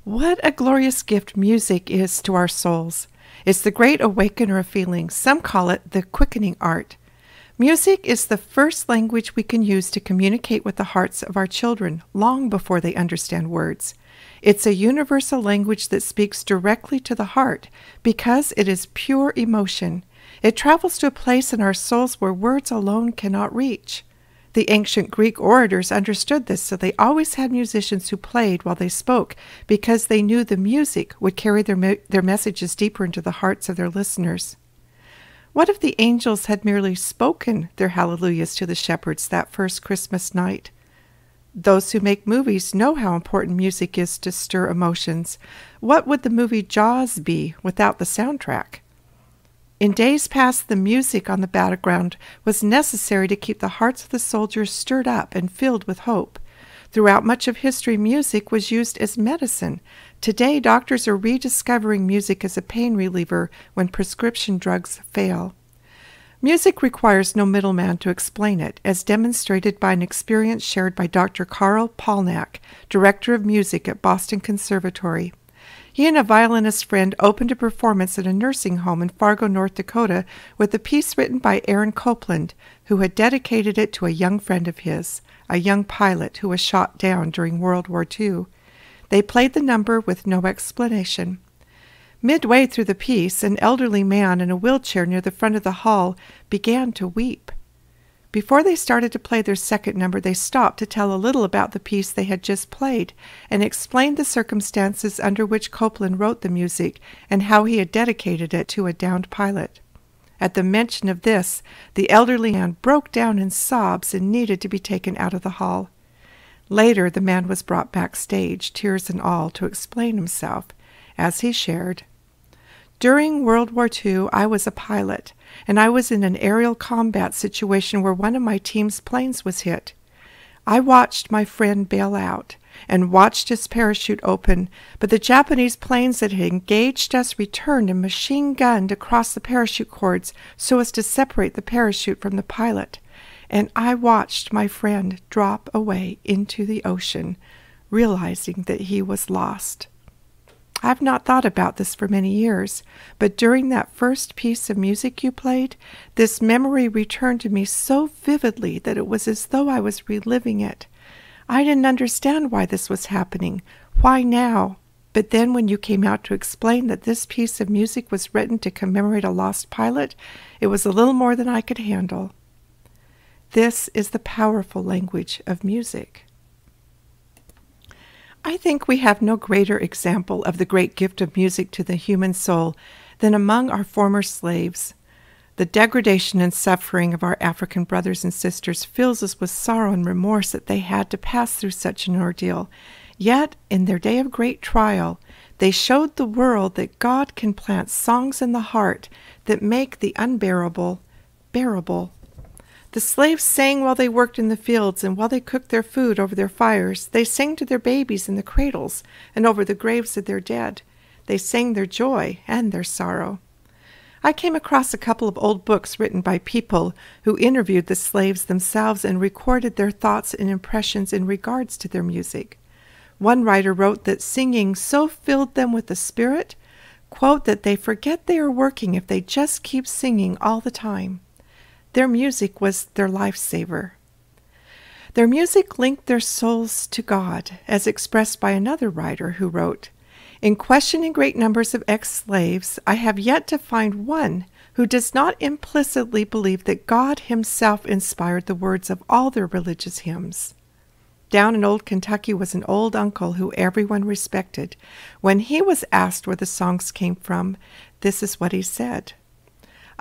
What a glorious gift music is to our souls. It's the great awakener of feelings. Some call it the quickening art. Music is the first language we can use to communicate with the hearts of our children long before they understand words. It's a universal language that speaks directly to the heart because it is pure emotion. It travels to a place in our souls where words alone cannot reach. The ancient Greek orators understood this, so they always had musicians who played while they spoke because they knew the music would carry their messages deeper into the hearts of their listeners. What if the angels had merely spoken their hallelujahs to the shepherds that first Christmas night? Those who make movies know how important music is to stir emotions. What would the movie Jaws be without the soundtrack? In days past, the music on the battleground was necessary to keep the hearts of the soldiers stirred up and filled with hope. Throughout much of history, music was used as medicine. Today, doctors are rediscovering music as a pain reliever when prescription drugs fail. Music requires no middleman to explain it, as demonstrated by an experience shared by Dr. Carl Polnack, director of music at Boston Conservatory. He and a violinist friend opened a performance at a nursing home in Fargo, North Dakota, with a piece written by Aaron Copland, who had dedicated it to a young friend of his, a young pilot who was shot down during World War II. They played the number with no explanation. Midway through the piece, an elderly man in a wheelchair near the front of the hall began to weep. Before they started to play their second number, they stopped to tell a little about the piece they had just played and explained the circumstances under which Copland wrote the music and how he had dedicated it to a downed pilot. At the mention of this, the elderly man broke down in sobs and needed to be taken out of the hall. Later, the man was brought backstage, tears and all, to explain himself, as he shared, "During World War II, I was a pilot, and I was in an aerial combat situation where one of my team's planes was hit. I watched my friend bail out and watched his parachute open, but the Japanese planes that had engaged us returned and machine-gunned across the parachute cords so as to separate the parachute from the pilot, and I watched my friend drop away into the ocean, realizing that he was lost. I've not thought about this for many years, but during that first piece of music you played, this memory returned to me so vividly that it was as though I was reliving it. I didn't understand why this was happening. Why now? But then when you came out to explain that this piece of music was written to commemorate a lost pilot, it was a little more than I could handle." This is the powerful language of music. I think we have no greater example of the great gift of music to the human soul than among our former slaves. The degradation and suffering of our African brothers and sisters fills us with sorrow and remorse that they had to pass through such an ordeal. Yet, in their day of great trial, they showed the world that God can plant songs in the heart that make the unbearable bearable. The slaves sang while they worked in the fields, and while they cooked their food over their fires. They sang to their babies in the cradles and over the graves of their dead. They sang their joy and their sorrow. I came across a couple of old books written by people who interviewed the slaves themselves and recorded their thoughts and impressions in regards to their music. One writer wrote that singing so filled them with the Spirit, quote, that they forget they are working if they just keep singing all the time. Their music was their lifesaver. Their music linked their souls to God, as expressed by another writer who wrote, "In questioning great numbers of ex-slaves, I have yet to find one who does not implicitly believe that God himself inspired the words of all their religious hymns." Down in old Kentucky was an old uncle who everyone respected. When he was asked where the songs came from, this is what he said: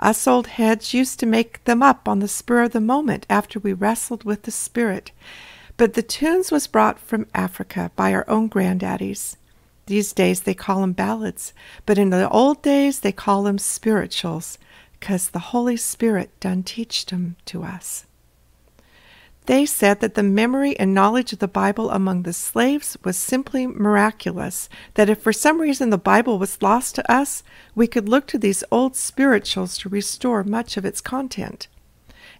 "Us old heads used to make them up on the spur of the moment after we wrestled with the Spirit, but the tunes was brought from Africa by our own granddaddies. These days they call 'em ballads, but in the old days they call 'em spirituals, 'cause the Holy Spirit done teached 'em to us." They said that the memory and knowledge of the Bible among the slaves was simply miraculous, that if for some reason the Bible was lost to us, we could look to these old spirituals to restore much of its content.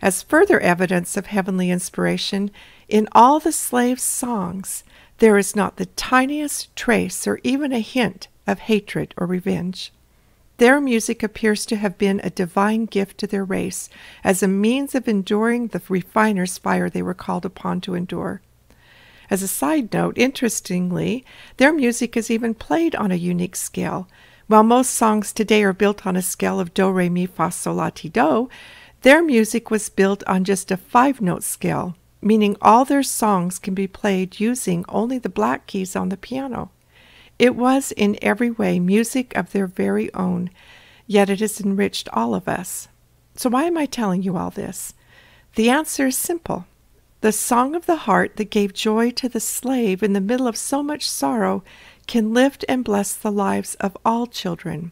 As further evidence of heavenly inspiration, in all the slaves' songs, There is not the tiniest trace or even a hint of hatred or revenge. Their music appears to have been a divine gift to their race as a means of enduring the refiner's fire they were called upon to endure. As a side note, interestingly, their music is even played on a unique scale. While most songs today are built on a scale of do, re, mi, fa, sol, la, ti, do, their music was built on just a 5-note scale, meaning all their songs can be played using only the black keys on the piano. It was in every way music of their very own, yet it has enriched all of us. So why am I telling you all this? The answer is simple. The song of the heart that gave joy to the slave in the middle of so much sorrow can lift and bless the lives of all children.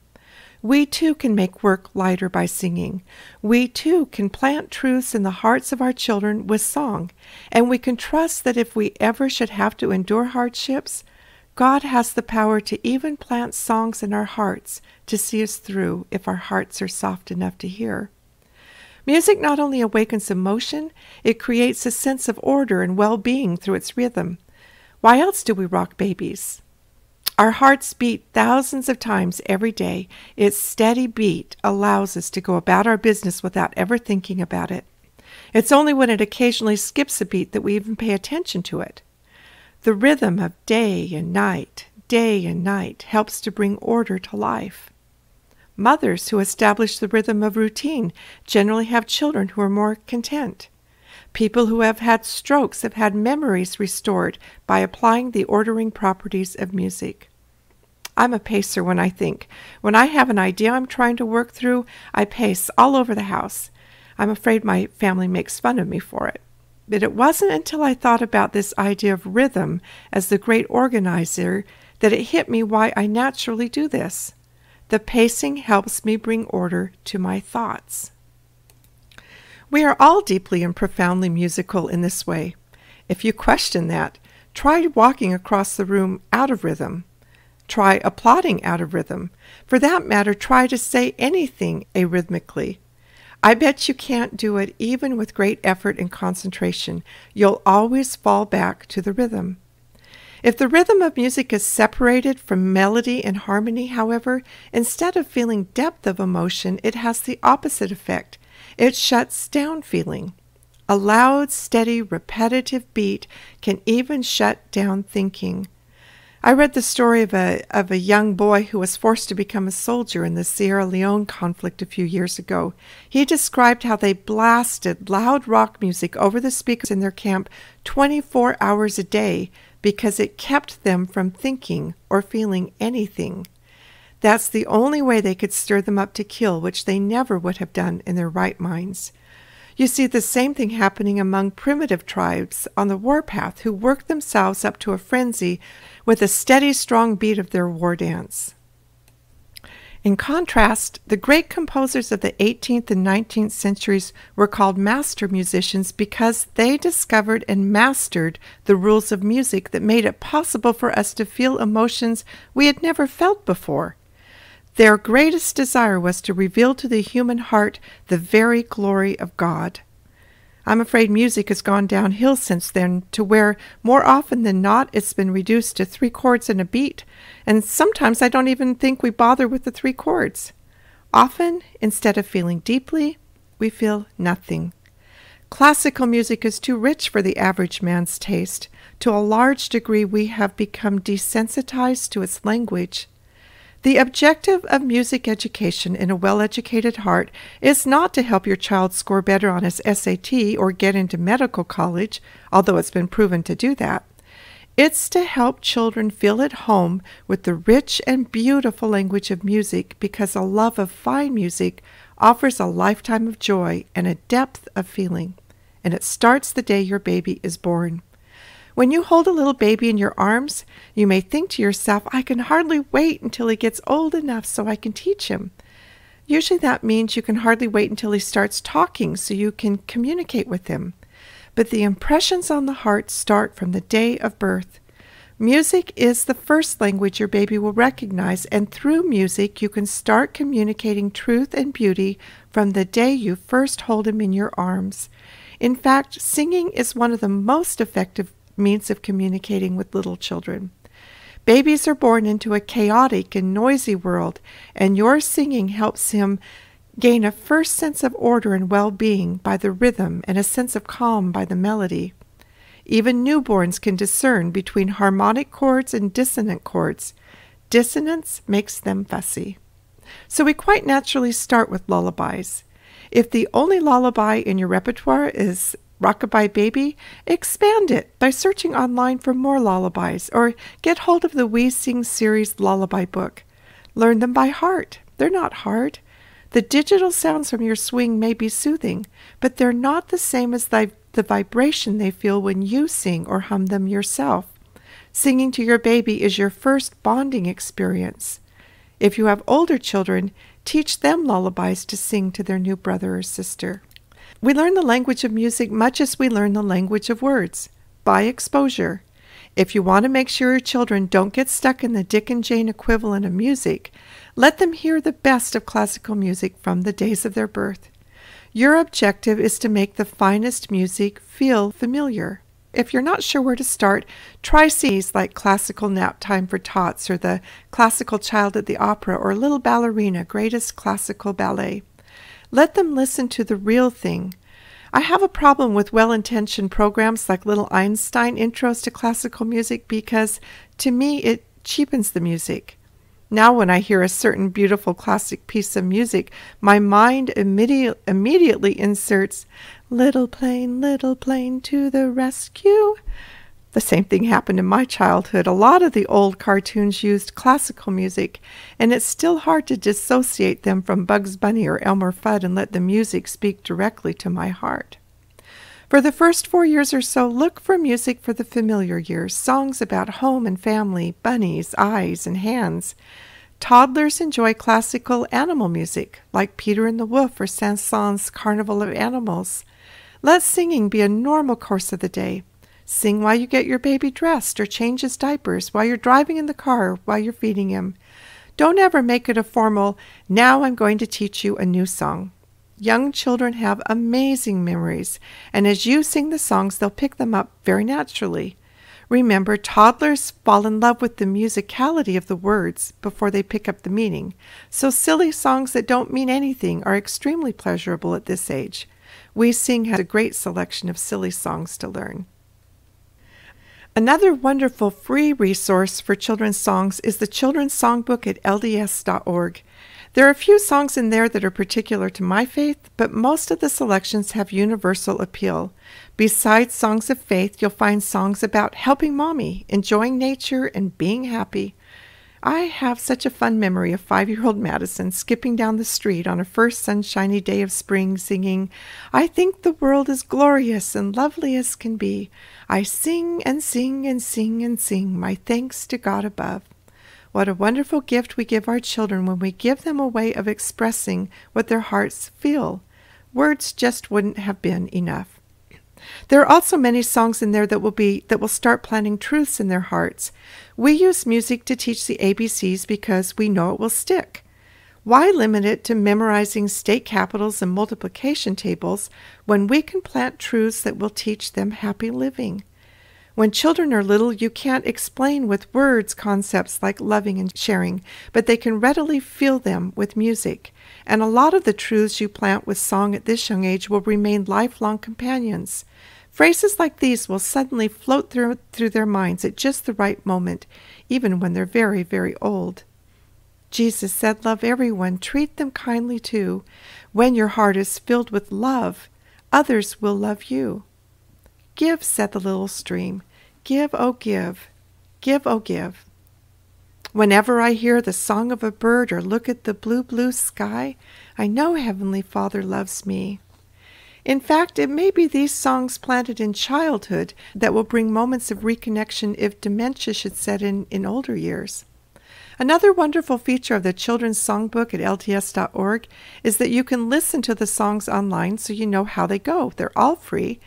We too can make work lighter by singing. We too can plant truths in the hearts of our children with song, and we can trust that if we ever should have to endure hardships, God has the power to even plant songs in our hearts to see us through if our hearts are soft enough to hear. Music not only awakens emotion, it creates a sense of order and well-being through its rhythm. Why else do we rock babies? Our hearts beat thousands of times every day. Its steady beat allows us to go about our business without ever thinking about it. It's only when it occasionally skips a beat that we even pay attention to it. The rhythm of day and night helps to bring order to life. Mothers who establish the rhythm of routine generally have children who are more content. People who have had strokes have had memories restored by applying the ordering properties of music. I'm a pacer when I think. When I have an idea I'm trying to work through, I pace all over the house. I'm afraid my family makes fun of me for it. But it wasn't until I thought about this idea of rhythm as the great organizer that it hit me why I naturally do this. The pacing helps me bring order to my thoughts. We are all deeply and profoundly musical in this way. If you question that, try walking across the room out of rhythm. Try applauding out of rhythm. For that matter, try to say anything arrhythmically. I bet you can't do it even with great effort and concentration. You'll always fall back to the rhythm. If the rhythm of music is separated from melody and harmony, however, instead of feeling depth of emotion, it has the opposite effect. It shuts down feeling. A loud, steady, repetitive beat can even shut down thinking. I read the story of a young boy who was forced to become a soldier in the Sierra Leone conflict a few years ago. He described how they blasted loud rock music over the speakers in their camp 24 hours a day because it kept them from thinking or feeling anything. That's the only way they could stir them up to kill, which they never would have done in their right minds. You see the same thing happening among primitive tribes on the warpath who worked themselves up to a frenzy with a steady, strong beat of their war dance. In contrast, the great composers of the 18th and 19th centuries were called master musicians because they discovered and mastered the rules of music that made it possible for us to feel emotions we had never felt before. Their greatest desire was to reveal to the human heart the very glory of God. I'm afraid music has gone downhill since then to where, more often than not, it's been reduced to 3 chords and a beat, and sometimes I don't even think we bother with the 3 chords. Often, instead of feeling deeply, we feel nothing. Classical music is too rich for the average man's taste. To a large degree, we have become desensitized to its language. The objective of music education in a well-educated heart is not to help your child score better on his SAT or get into medical college, although it's been proven to do that. It's to help children feel at home with the rich and beautiful language of music because a love of fine music offers a lifetime of joy and a depth of feeling, and it starts the day your baby is born. When you hold a little baby in your arms, you may think to yourself, I can hardly wait until he gets old enough so I can teach him. Usually that means you can hardly wait until he starts talking so you can communicate with him. But the impressions on the heart start from the day of birth. Music is the first language your baby will recognize, and through music you can start communicating truth and beauty from the day you first hold him in your arms. In fact, singing is one of the most effective means of communicating with little children. Babies are born into a chaotic and noisy world, and your singing helps him gain a first sense of order and well-being by the rhythm and a sense of calm by the melody. Even newborns can discern between harmonic chords and dissonant chords. Dissonance makes them fussy. So we quite naturally start with lullabies. If the only lullaby in your repertoire is Rockabye Baby, expand it by searching online for more lullabies, or get hold of the We Sing series lullaby book. Learn them by heart. They're not hard. The digital sounds from your swing may be soothing, but they're not the same as the vibration they feel when you sing or hum them yourself. Singing to your baby is your first bonding experience. If you have older children, teach them lullabies to sing to their new brother or sister. We learn the language of music much as we learn the language of words, by exposure. If you want to make sure your children don't get stuck in the Dick and Jane equivalent of music, let them hear the best of classical music from the days of their birth. Your objective is to make the finest music feel familiar. If you're not sure where to start, try CDs like Classical Nap Time for Tots or the Classical Child at the Opera or Little Ballerina, Greatest Classical Ballet. Let them listen to the real thing. I have a problem with well-intentioned programs like Little Einstein Intros to Classical Music because, to me, it cheapens the music. Now when I hear a certain beautiful classic piece of music, my mind immediately inserts, little plane to the rescue." The same thing happened in my childhood. A lot of the old cartoons used classical music, and it's still hard to dissociate them from Bugs Bunny or Elmer Fudd and let the music speak directly to my heart. For the first 4 years or so, look for music for the familiar years, songs about home and family, bunnies, eyes, and hands. Toddlers enjoy classical animal music, like Peter and the Wolf or Saint-Saëns' Carnival of Animals. Let singing be a normal course of the day. Sing while you get your baby dressed or change his diapers, while you're driving in the car, while you're feeding him. Don't ever make it a formal, "Now I'm going to teach you a new song." Young children have amazing memories, and as you sing the songs, they'll pick them up very naturally. Remember, toddlers fall in love with the musicality of the words before they pick up the meaning, so silly songs that don't mean anything are extremely pleasurable at this age. We Sing has a great selection of silly songs to learn. Another wonderful free resource for children's songs is the Children's Songbook at LDS.org. There are a few songs in there that are particular to my faith, but most of the selections have universal appeal. Besides songs of faith, you'll find songs about helping mommy, enjoying nature, and being happy. I have such a fun memory of 5-year-old Madison skipping down the street on a first sunshiny day of spring singing, "I think the world is glorious and lovely as can be. I sing and sing and sing and sing my thanks to God above." What a wonderful gift we give our children when we give them a way of expressing what their hearts feel. Words just wouldn't have been enough. There are also many songs in there that will start planting truths in their hearts. We use music to teach the ABCs because we know it will stick. Why limit it to memorizing state capitals and multiplication tables when we can plant truths that will teach them happy living? When children are little, you can't explain with words concepts like loving and sharing, but they can readily feel them with music. And a lot of the truths you plant with song at this young age will remain lifelong companions. Phrases like these will suddenly float through their minds at just the right moment, even when they're very, very old. Jesus said, "Love everyone, treat them kindly too. When your heart is filled with love, others will love you." "Give," said the little stream. "Give, oh give. Give, oh give." Whenever I hear the song of a bird or look at the blue, blue sky, I know Heavenly Father loves me. In fact, it may be these songs planted in childhood that will bring moments of reconnection if dementia should set in older years. Another wonderful feature of the Children's Songbook at LDS.org is that you can listen to the songs online so you know how they go. They're all free.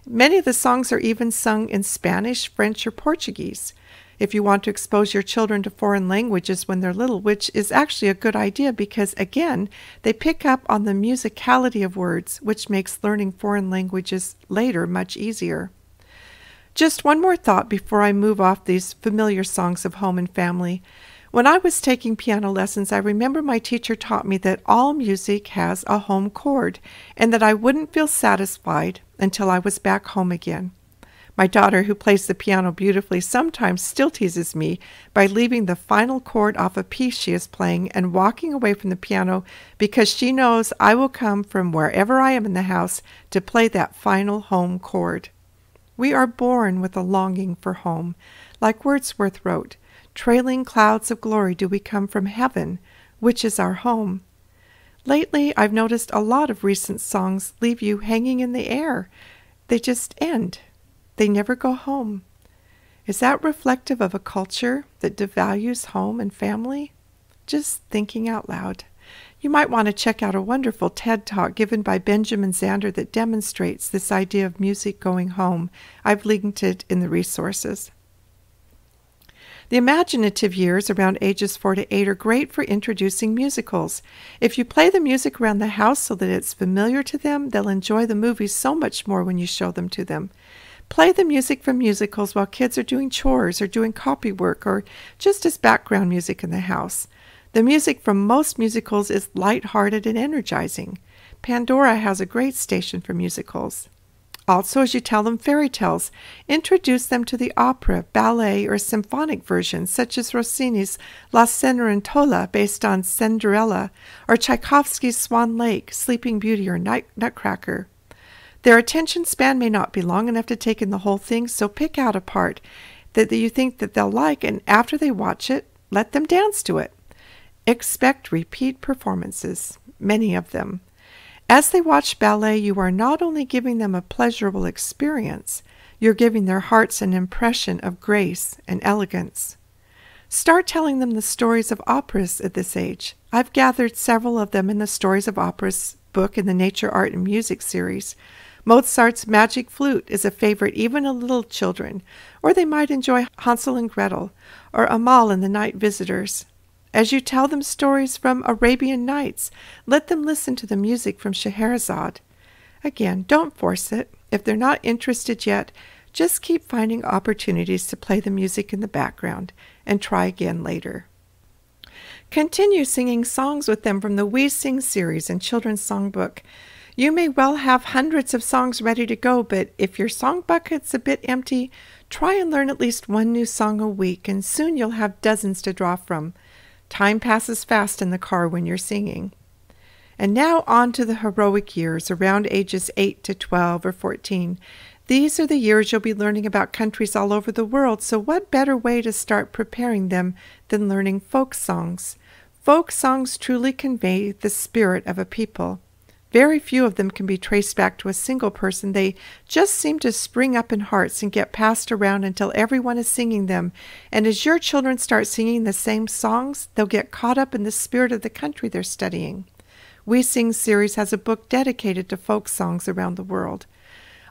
Many of the songs are even sung in Spanish, French, or Portuguese. If you want to expose your children to foreign languages when they're little, which is actually a good idea because, again, they pick up on the musicality of words, which makes learning foreign languages later much easier. Just one more thought before I move off these familiar songs of home and family. When I was taking piano lessons, I remember my teacher taught me that all music has a home chord and that I wouldn't feel satisfied until I was back home again. My daughter, who plays the piano beautifully, sometimes still teases me by leaving the final chord off a piece she is playing and walking away from the piano because she knows I will come from wherever I am in the house to play that final home chord. We are born with a longing for home. Like Wordsworth wrote, "Trailing clouds of glory do we come from heaven, which is our home." Lately, I've noticed a lot of recent songs leave you hanging in the air. They just end. They never go home. Is that reflective of a culture that devalues home and family? Just thinking out loud. You might want to check out a wonderful TED Talk given by Benjamin Zander that demonstrates this idea of music going home. I've linked it in the resources. The imaginative years, around ages 4 to 8, are great for introducing musicals. If you play the music around the house so that it's familiar to them, they'll enjoy the movies so much more when you show them to them. Play the music from musicals while kids are doing chores or doing copywork or just as background music in the house. The music from most musicals is light-hearted and energizing. Pandora has a great station for musicals. Also, as you tell them fairy tales, introduce them to the opera, ballet, or symphonic versions, such as Rossini's La Cenerentola, based on Cinderella, or Tchaikovsky's Swan Lake, Sleeping Beauty, or Nutcracker. Their attention span may not be long enough to take in the whole thing, so pick out a part that you think that they'll like, and after they watch it, let them dance to it. Expect repeat performances, many of them. As they watch ballet, you are not only giving them a pleasurable experience, you're giving their hearts an impression of grace and elegance. Start telling them the stories of operas at this age. I've gathered several of them in the Stories of Operas book in the Nature, Art, and Music series. Mozart's Magic Flute is a favorite even of little children, or they might enjoy Hansel and Gretel, or Amal and the Night Visitors. As you tell them stories from Arabian Nights, let them listen to the music from Scheherazade. Again, don't force it. If they're not interested yet, just keep finding opportunities to play the music in the background and try again later. Continue singing songs with them from the We Sing series and Children's Songbook. You may well have hundreds of songs ready to go, but if your song bucket's a bit empty, try and learn at least one new song a week, and soon you'll have dozens to draw from. Time passes fast in the car when you're singing. And now on to the heroic years, around ages 8 to 12 or 14. These are the years you'll be learning about countries all over the world, so what better way to start preparing them than learning folk songs? Folk songs truly convey the spirit of a people. Very few of them can be traced back to a single person. They just seem to spring up in hearts and get passed around until everyone is singing them. And as your children start singing the same songs, they'll get caught up in the spirit of the country they're studying. We Sing series has a book dedicated to folk songs around the world.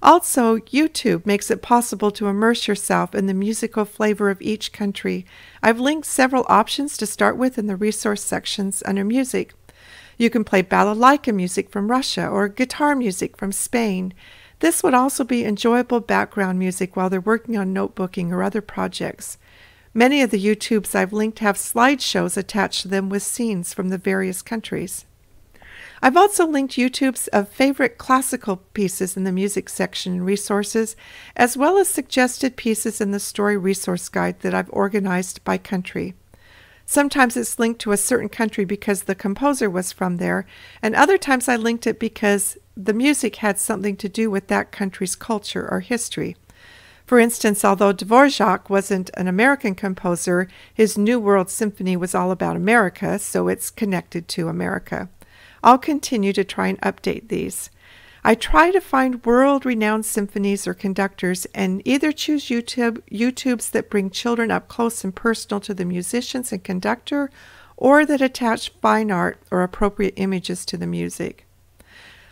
Also, YouTube makes it possible to immerse yourself in the musical flavor of each country. I've linked several options to start with in the resource sections under music. You can play balalaika music from Russia or guitar music from Spain. This would also be enjoyable background music while they're working on notebooking or other projects. Many of the YouTubes I've linked have slideshows attached to them with scenes from the various countries. I've also linked YouTubes of favorite classical pieces in the music section and resources, as well as suggested pieces in the story resource guide that I've organized by country. Sometimes it's linked to a certain country because the composer was from there, and other times I linked it because the music had something to do with that country's culture or history. For instance, although Dvorak wasn't an American composer, his New World Symphony was all about America, so it's connected to America. I'll continue to try and update these. I try to find world-renowned symphonies or conductors and either choose YouTubes that bring children up close and personal to the musicians and conductor, or that attach fine art or appropriate images to the music.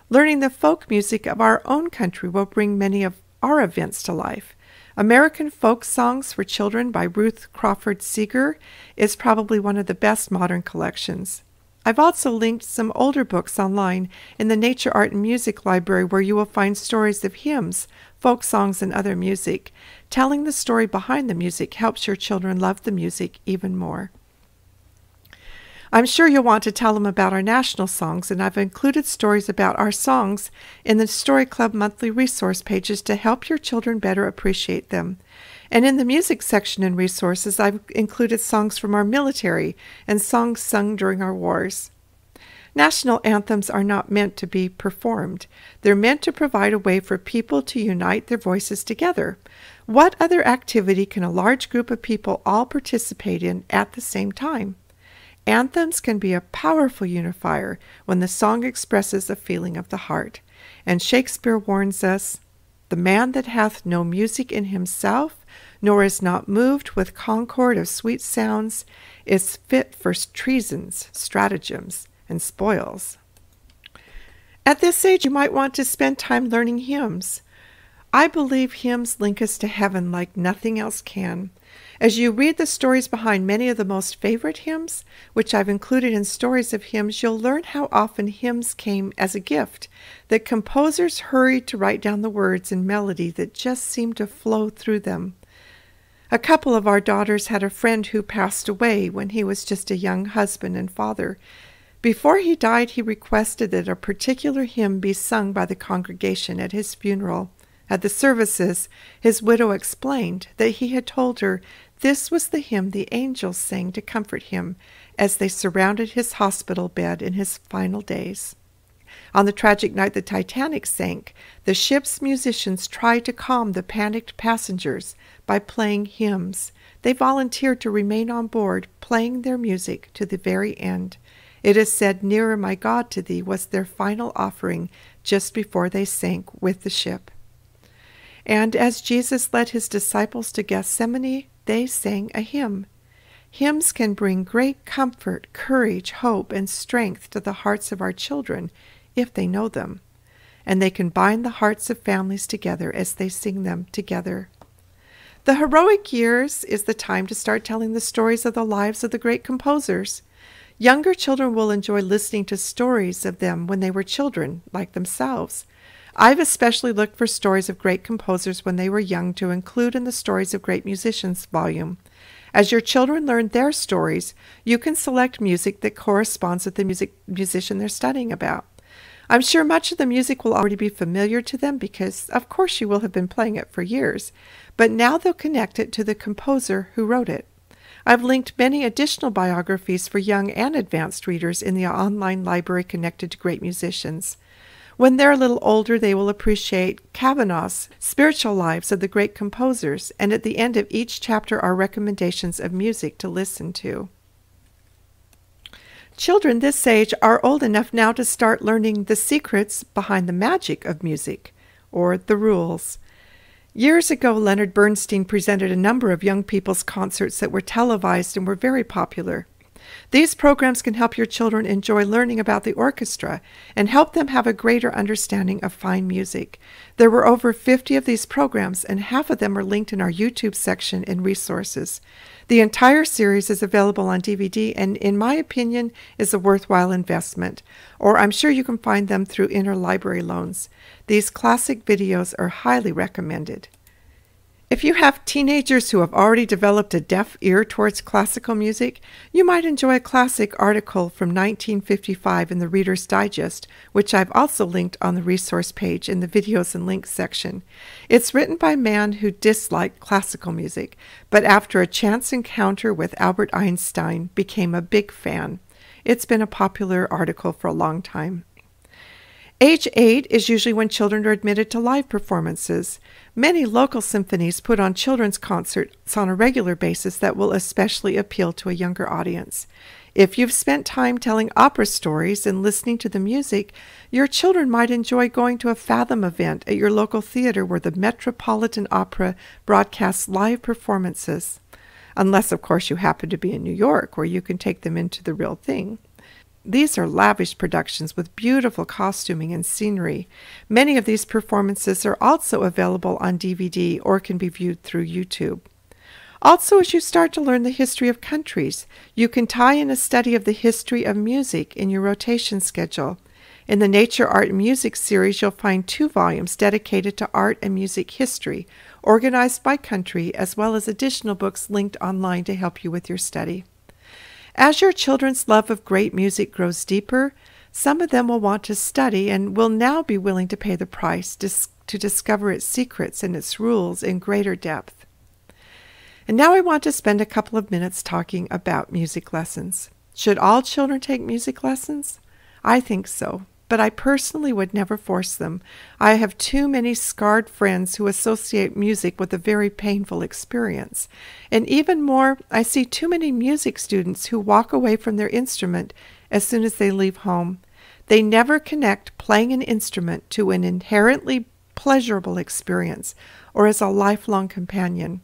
Learning the folk music of our own country will bring many of our events to life. American Folk Songs for Children by Ruth Crawford Seeger is probably one of the best modern collections. I've also linked some older books online in the Nature, Art, and Music Library where you will find stories of hymns, folk songs, and other music. Telling the story behind the music helps your children love the music even more. I'm sure you'll want to tell them about our national songs, and I've included stories about our songs in the Story Club monthly resource pages to help your children better appreciate them. And in the music section and resources, I've included songs from our military and songs sung during our wars. National anthems are not meant to be performed. They're meant to provide a way for people to unite their voices together. What other activity can a large group of people all participate in at the same time? Anthems can be a powerful unifier when the song expresses a feeling of the heart. And Shakespeare warns us, "The man that hath no music in himself, nor is not moved with concord of sweet sounds, is fit for treasons, stratagems, and spoils." At this age, you might want to spend time learning hymns. I believe hymns link us to heaven like nothing else can. As you read the stories behind many of the most favorite hymns, which I've included in Stories of Hymns, you'll learn how often hymns came as a gift, that composers hurried to write down the words and melody that just seemed to flow through them. A couple of our daughters had a friend who passed away when he was just a young husband and father. Before he died, he requested that a particular hymn be sung by the congregation at his funeral. At the services, his widow explained that he had told her this was the hymn the angels sang to comfort him as they surrounded his hospital bed in his final days. On the tragic night the Titanic sank, the ship's musicians tried to calm the panicked passengers by playing hymns. They volunteered to remain on board, playing their music to the very end. It is said, "Nearer, my God, to thee" was their final offering just before they sank with the ship. And as Jesus led his disciples to Gethsemane, they sang a hymn. Hymns can bring great comfort, courage, hope, and strength to the hearts of our children if they know them. And they can bind the hearts of families together as they sing them together. The heroic years is the time to start telling the stories of the lives of the great composers. Younger children will enjoy listening to stories of them when they were children, like themselves. I've especially looked for stories of great composers when they were young to include in the Stories of Great Musicians volume. As your children learn their stories, you can select music that corresponds with the musician they're studying about. I'm sure much of the music will already be familiar to them because, of course, you will have been playing it for years, but now they'll connect it to the composer who wrote it. I've linked many additional biographies for young and advanced readers in the online library connected to great musicians. When they're a little older, they will appreciate Kavanaugh's Spiritual Lives of the Great Composers, and at the end of each chapter are recommendations of music to listen to. Children this age are old enough now to start learning the secrets behind the magic of music, or the rules. Years ago, Leonard Bernstein presented a number of young people's concerts that were televised and were very popular. These programs can help your children enjoy learning about the orchestra and help them have a greater understanding of fine music. There were over 50 of these programs, and half of them are linked in our YouTube section in resources. The entire series is available on DVD and, in my opinion, is a worthwhile investment, or I'm sure you can find them through interlibrary loans. These classic videos are highly recommended. If you have teenagers who have already developed a deaf ear towards classical music, you might enjoy a classic article from 1955 in the Reader's Digest, which I've also linked on the resource page in the videos and links section. It's written by a man who disliked classical music, but after a chance encounter with Albert Einstein, became a big fan. It's been a popular article for a long time. Age 8 is usually when children are admitted to live performances. Many local symphonies put on children's concerts on a regular basis that will especially appeal to a younger audience. If you've spent time telling opera stories and listening to the music, your children might enjoy going to a Fathom event at your local theater where the Metropolitan Opera broadcasts live performances. Unless, of course, you happen to be in New York, where you can take them into the real thing. These are lavish productions with beautiful costuming and scenery. Many of these performances are also available on DVD or can be viewed through YouTube. Also, as you start to learn the history of countries, you can tie in a study of the history of music in your rotation schedule. In the Nature, Art, and Music series, you'll find 2 volumes dedicated to art and music history, organized by country, as well as additional books linked online to help you with your study. As your children's love of great music grows deeper, some of them will want to study and will now be willing to pay the price to discover its secrets and its rules in greater depth. And now I want to spend a couple of minutes talking about music lessons. Should all children take music lessons? I think so, but I personally would never force them. I have too many scarred friends who associate music with a very painful experience. And even more, I see too many music students who walk away from their instrument as soon as they leave home. They never connect playing an instrument to an inherently pleasurable experience or as a lifelong companion.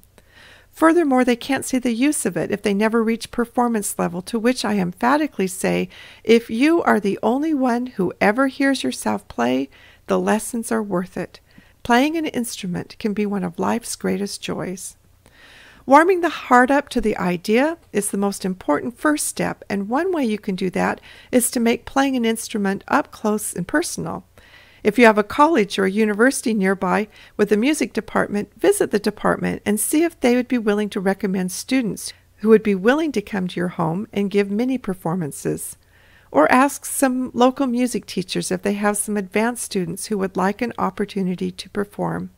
Furthermore, they can't see the use of it if they never reach performance level, to which I emphatically say, if you are the only one who ever hears yourself play, the lessons are worth it. Playing an instrument can be one of life's greatest joys. Warming the heart up to the idea is the most important first step, and one way you can do that is to make playing an instrument up close and personal. If you have a college or a university nearby with a music department, visit the department and see if they would be willing to recommend students who would be willing to come to your home and give mini performances. Or ask some local music teachers if they have some advanced students who would like an opportunity to perform.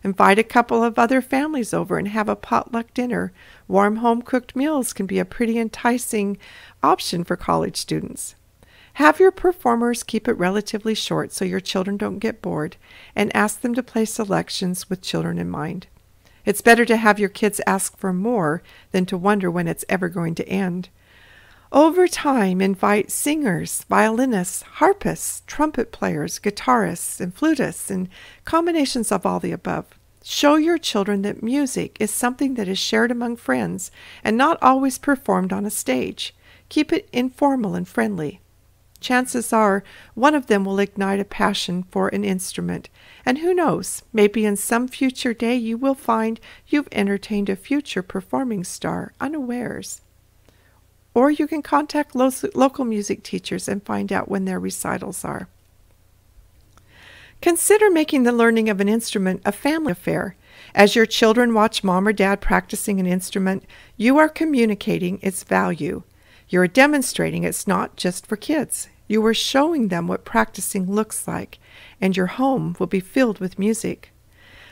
Invite a couple of other families over and have a potluck dinner. Warm home-cooked meals can be a pretty enticing option for college students. Have your performers keep it relatively short so your children don't get bored, and ask them to play selections with children in mind. It's better to have your kids ask for more than to wonder when it's ever going to end. Over time, invite singers, violinists, harpists, trumpet players, guitarists, and flutists, and combinations of all the above. Show your children that music is something that is shared among friends and not always performed on a stage. Keep it informal and friendly. Chances are one of them will ignite a passion for an instrument, and who knows, maybe in some future day you will find you've entertained a future performing star unawares. Or you can contact local music teachers and find out when their recitals are. Consider making the learning of an instrument a family affair. As your children watch mom or dad practicing an instrument, you are communicating its value. You're demonstrating it's not just for kids. You are showing them what practicing looks like, and your home will be filled with music.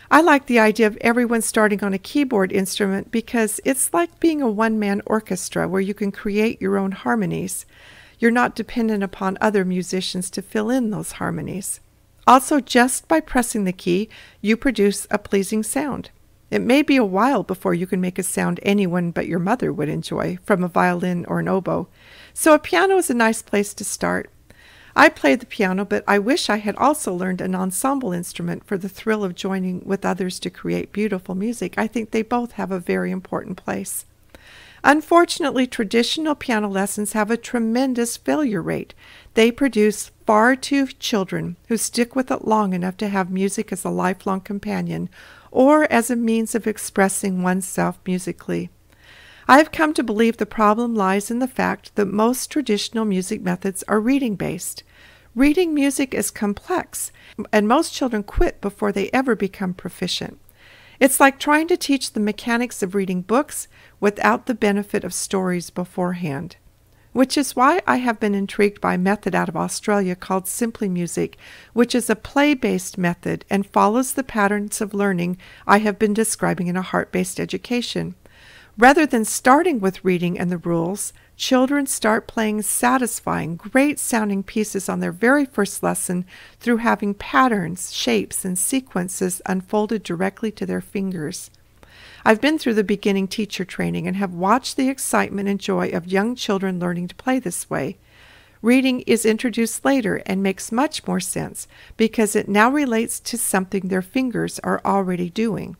I like the idea of everyone starting on a keyboard instrument because it's like being a one-man orchestra where you can create your own harmonies. You're not dependent upon other musicians to fill in those harmonies. Also, just by pressing the key, you produce a pleasing sound. It may be a while before you can make a sound anyone but your mother would enjoy from a violin or an oboe. So a piano is a nice place to start. I play the piano, but I wish I had also learned an ensemble instrument for the thrill of joining with others to create beautiful music. I think they both have a very important place. Unfortunately, traditional piano lessons have a tremendous failure rate. They produce far too few children who stick with it long enough to have music as a lifelong companion or as a means of expressing oneself musically. I have come to believe the problem lies in the fact that most traditional music methods are reading-based. Reading music is complex, and most children quit before they ever become proficient. It's like trying to teach the mechanics of reading books without the benefit of stories beforehand. Which is why I have been intrigued by a method out of Australia called Simply Music, which is a play-based method and follows the patterns of learning I have been describing in a heart-based education. Rather than starting with reading and the rules, children start playing satisfying, great-sounding pieces on their very first lesson through having patterns, shapes, and sequences unfolded directly to their fingers. I've been through the beginning teacher training and have watched the excitement and joy of young children learning to play this way. Reading is introduced later and makes much more sense because it now relates to something their fingers are already doing.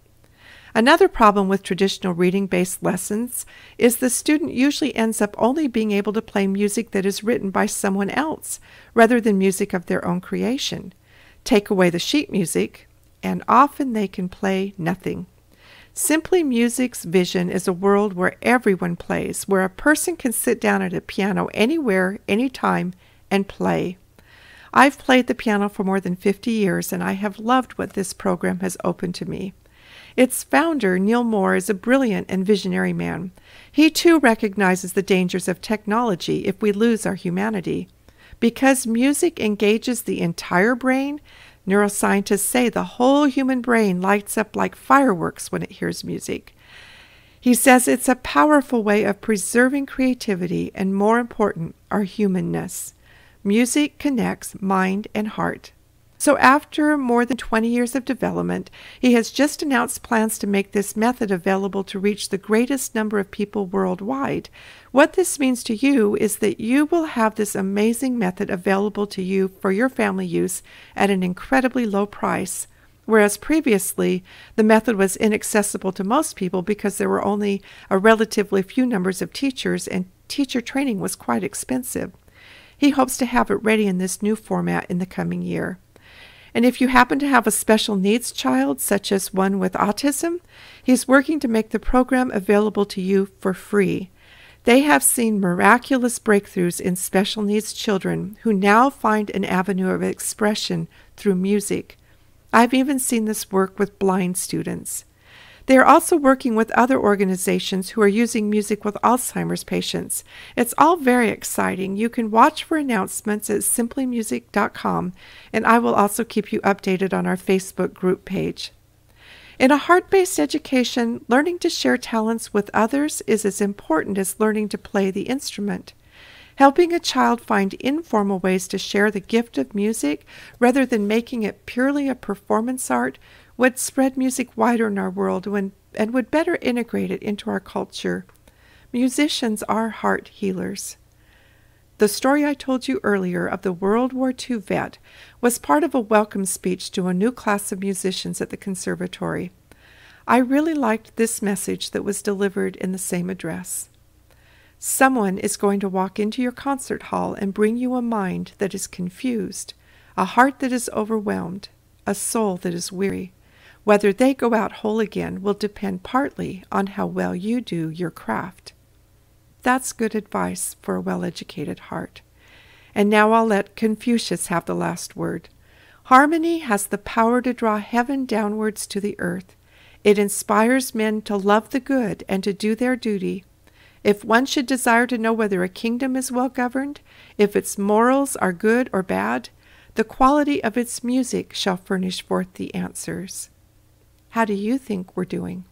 Another problem with traditional reading-based lessons is the student usually ends up only being able to play music that is written by someone else rather than music of their own creation. Take away the sheet music, and often they can play nothing. Simply Music's vision is a world where everyone plays, where a person can sit down at a piano anywhere, anytime, and play. I've played the piano for more than 50 years, and I have loved what this program has opened to me. Its founder, Neil Moore, is a brilliant and visionary man. He too recognizes the dangers of technology if we lose our humanity. Because music engages the entire brain, neuroscientists say the whole human brain lights up like fireworks when it hears music. He says it's a powerful way of preserving creativity and, more important, our humanness. Music connects mind and heart. So after more than 20 years of development, he has just announced plans to make this method available to reach the greatest number of people worldwide. What this means to you is that you will have this amazing method available to you for your family use at an incredibly low price, whereas previously the method was inaccessible to most people because there were only a relatively few numbers of teachers and teacher training was quite expensive. He hopes to have it ready in this new format in the coming year. And if you happen to have a special needs child, such as one with autism, he's working to make the program available to you for free. They have seen miraculous breakthroughs in special needs children who now find an avenue of expression through music. I've even seen this work with blind students. They are also working with other organizations who are using music with Alzheimer's patients. It's all very exciting. You can watch for announcements at simplymusic.com, and I will also keep you updated on our Facebook group page. In a heart-based education, learning to share talents with others is as important as learning to play the instrument. Helping a child find informal ways to share the gift of music rather than making it purely a performance art would spread music wider in our world and would better integrate it into our culture. Musicians are heart healers. The story I told you earlier of the World War II vet was part of a welcome speech to a new class of musicians at the conservatory. I really liked this message that was delivered in the same address. Someone is going to walk into your concert hall and bring you a mind that is confused, a heart that is overwhelmed, a soul that is weary. Whether they go out whole again will depend partly on how well you do your craft. That's good advice for a well-educated heart. And now I'll let Confucius have the last word. Harmony has the power to draw heaven downwards to the earth. It inspires men to love the good and to do their duty. If one should desire to know whether a kingdom is well governed, if its morals are good or bad, the quality of its music shall furnish forth the answers. How do you think we're doing?